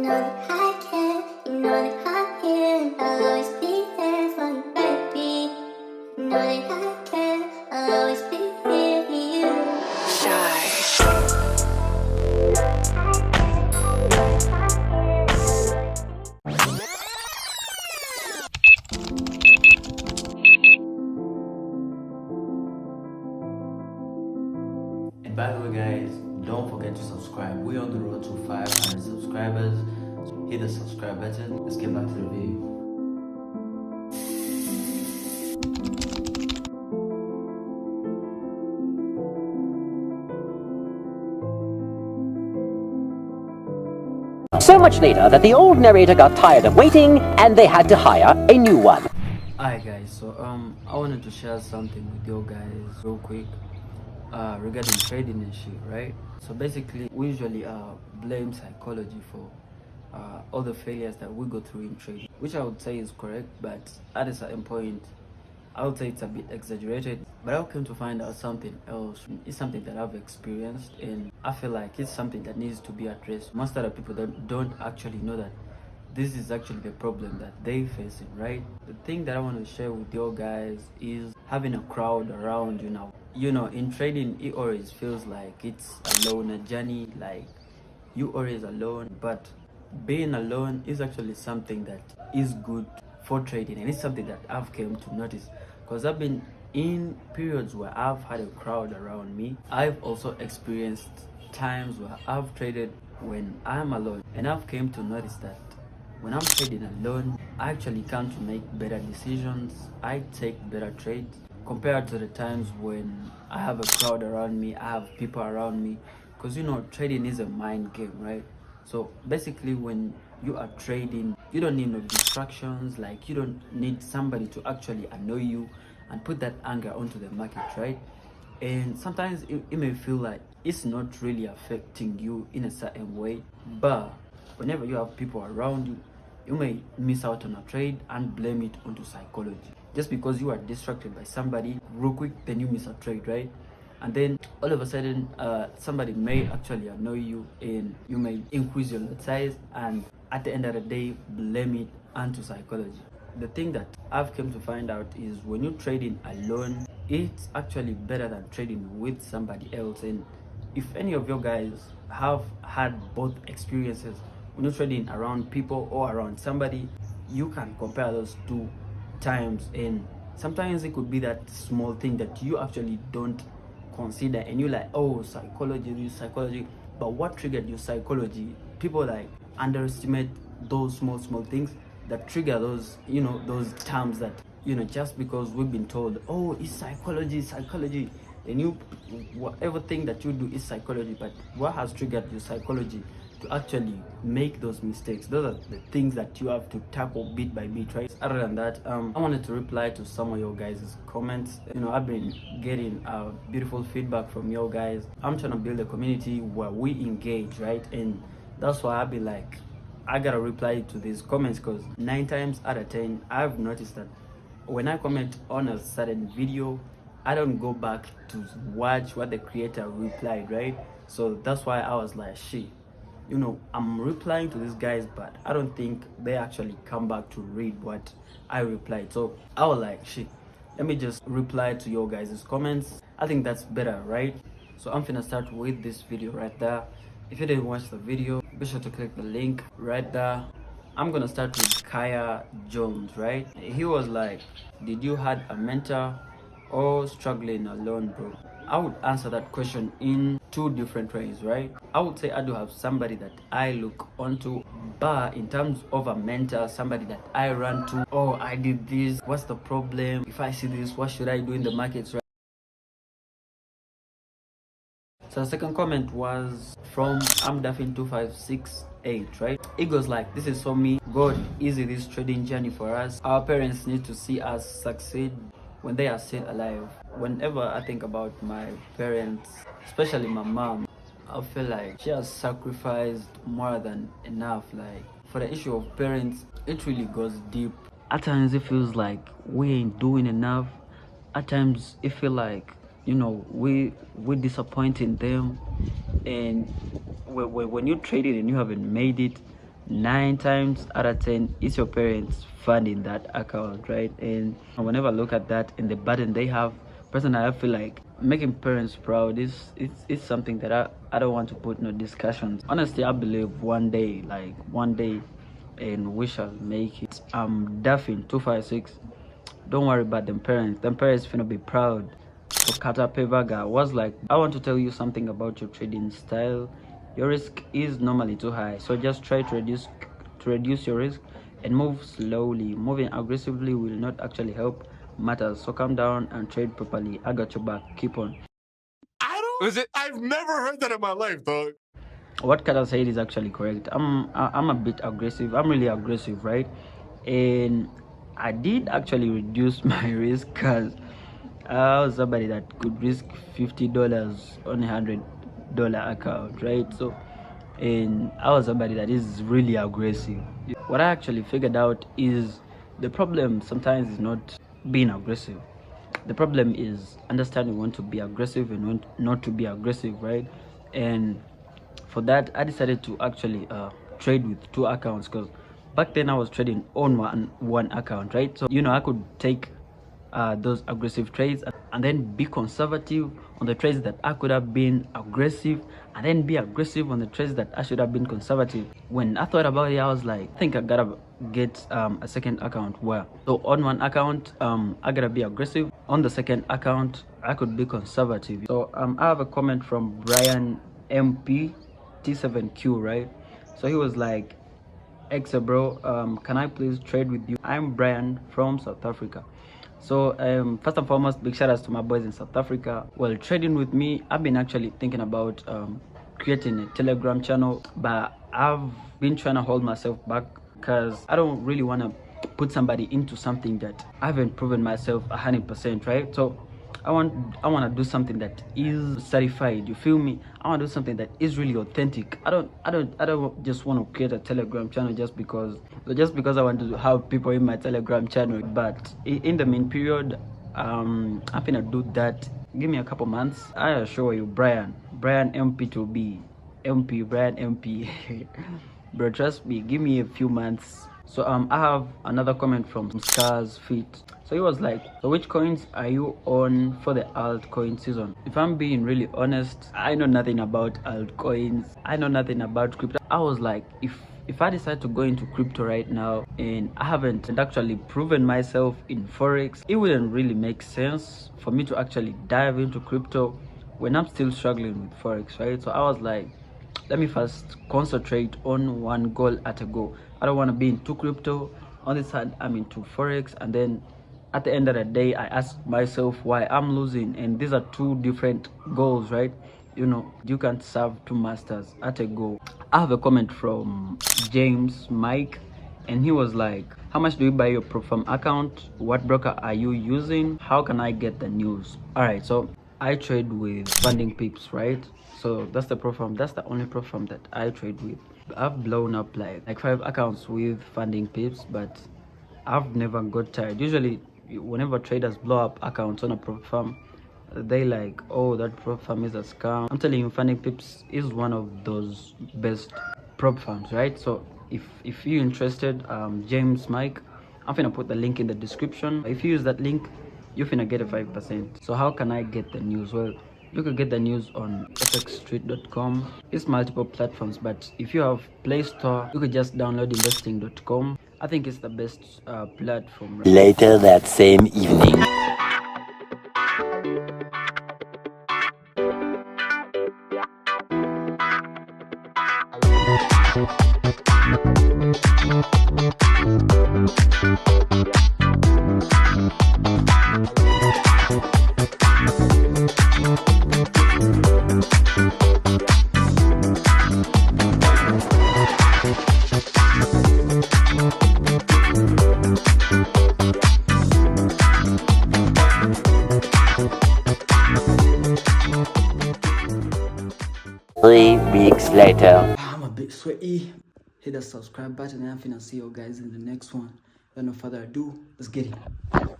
that I care, you know that I'm here, I'll always be there for you, baby. You know that I care, I'll always be here for you. And by the way, guys, don't forget to subscribe. We're on the road to 500 subscribers. So hit the subscribe button. Let's get back to the video. So much later that the old narrator got tired of waiting and they had to hire a new one. Alright guys, so I wanted to share something with you guys real quick regarding trading and shit, right? So basically we usually blame psychology for all the failures that we go through in trading, which I would say is correct, but at a certain point I would say it's a bit exaggerated. But I came to find out something else. It's something that I've experienced, and I feel like it's something that needs to be addressed. Most other people don't actually know that this is actually the problem that they're facing, right? The thing that I want to share with you guys is having a crowd around you now. You know, in trading, it always feels like it's a loner journey, like you always alone. But being alone is actually something that is good for trading, and it's something that I've came to notice because I've been in periods where I've had a crowd around me. I've also experienced times where I've traded when I'm alone, and I've came to notice that when I'm trading alone, I actually come to make better decisions. I take better trades compared to the times when I have a crowd around me, I have people around me, because you know trading is a mind game, right? So basically when you are trading, you don't need no distractions, like you don't need somebody to actually annoy you and put that anger onto the market, right? And sometimes it may feel like it's not really affecting you in a certain way, but whenever you have people around you, you may miss out on a trade and blame it onto psychology. Just because you are distracted by somebody real quick, then you miss a trade, right? And then all of a sudden somebody may actually annoy you and you may increase your lot size, and at the end of the day blame it onto psychology. The thing that I've come to find out is when you're trading alone, it's actually better than trading with somebody else. And if any of you guys have had both experiences, when you're trading around people or around somebody, you can compare those two times, and sometimes it could be that small thing that you actually don't consider, and you're like, oh, psychology, but what triggered your psychology? People like underestimate those small things that trigger those, you know, those terms that, you know, just because we've been told, oh, it's psychology, and you, whatever thing that you do is psychology, but what has triggered your psychology to actually make those mistakes? Those are the things that you have to tackle bit by bit, right? Other than that, I wanted to reply to some of your guys' comments. You know, I've been getting beautiful feedback from you guys. I'm trying to build a community where we engage, right? And that's why I've been like, I gotta reply to these comments, because 9 times out of 10 I've noticed that when I comment on a certain video, I don't go back to watch what the creator replied, right? So that's why I was like, shit, you know, I'm replying to these guys, but I don't think they actually come back to read what I replied. So I was like, shit, let me just reply to your guys' comments. I think that's better, right? So I'm gonna start with this video right there. If you didn't watch the video, be sure to click the link right there. I'm gonna start with Kaya Jones, right? He was like, did you had a mentor or struggling alone, bro? I would answer that question in 2 different ways, right? I would say I do have somebody that I look onto, but in terms of a mentor, somebody that I run to, oh, I did this, what's the problem? If I see this, what should I do in the markets, right? So the second comment was from Amdafin2568, right? It goes like, this is for me, God, easy this trading journey for us. Our parents need to see us succeed when they are still alive. Whenever I think about my parents, especially my mom, I feel like she has sacrificed more than enough. Like, for the issue of parents, it really goes deep. At times it feels like we ain't doing enough. At times it feel like, you know, we're disappointing them. And when you're trading and you haven't made it, 9 times out of 10 it's your parents funding that account, right? And whenever I look at that and the burden they have, personally I feel like making parents proud is it's something that I don't want to put no discussions. Honestly, I believe one day, and we shall make it. Duffin 256, don't worry about them parents. Them parents finna be proud. So Kata Pevaga was like, I want to tell you something about your trading style. Your risk is normally too high, so just try to reduce your risk and move slowly. Moving aggressively will not actually help matters. So calm down and trade properly. I got your back. Keep on. I've never heard that in my life, dog. What Kata said is actually correct. I'm a bit aggressive. I'm really aggressive, right? And I did actually reduce my risk because I was somebody that could risk $50 on $100 account, right? So, and I was somebody that is really aggressive. What I actually figured out is the problem sometimes is not being aggressive. The problem is understanding when to be aggressive and when not to be aggressive, right? And for that I decided to actually trade with two accounts, because back then I was trading on one account, right? So I could take those aggressive trades and then be conservative on the trades that I could have been aggressive, and then be aggressive on the trades that I should have been conservative. When I thought about it, I was like, I think I gotta get a second account where, so on one account I gotta be aggressive, on the second account I could be conservative. So I have a comment from Brian MP T7Q, right? So he was like, Exa bro, can I please trade with you? I'm Brian from South Africa. So first and foremost, big shout outs to my boys in South Africa. Well, trading with me, I've been actually thinking about creating a Telegram channel, but I've been trying to hold myself back because I don't really want to put somebody into something that I haven't proven myself 100%, right? So I want to do something that is certified. You feel me? I want to do something that is really authentic. I don't just want to create a Telegram channel just because I want to have people in my Telegram channel. But in the main period, I'm gonna do that. Give me a couple months. I assure you, Brian MP2B, MP Brian MP, bro. Trust me. Give me a few months. So I have another comment from Scars Feet. So he was like, so which coins are you on for the altcoin season? If I'm being really honest, I know nothing about altcoins. I know nothing about crypto. I was like, if I decide to go into crypto right now and I haven't actually proven myself in Forex, it wouldn't really make sense for me to actually dive into crypto when I'm still struggling with Forex, right? So I was like, let me first concentrate on one goal at a go. I don't want to be into crypto. On this side, I'm into Forex, and then at the end of the day, I ask myself why I'm losing. And these are two different goals, right? You can't serve two masters at a go. I have a comment from James Mike, and he was like, how much do you buy your Profam account? What broker are you using? How can I get the news? All right, so I trade with Funding Pips, right? So that's the Profam. That's the only Profam that I trade with. I've blown up like 5 accounts with Funding Pips, but I've never got tired. Usually, whenever traders blow up accounts on a Profam, they like, oh, that prop farm is a scam. I'm telling you, Funding Pips is one of those best prop farms, right? So if you're interested, James Mike, I'm gonna put the link in the description. If you use that link, you're gonna get a 5%. So how can I get the news? Well, you could get the news on fxstreet.com. It's multiple platforms, but if you have Play Store, you could just download investing.com. I think it's the best platform. Later that same evening. Three weeks later. I'm a bit sweaty. Hit the subscribe button and I'm finna see you guys in the next one. Without no further ado, let's get it.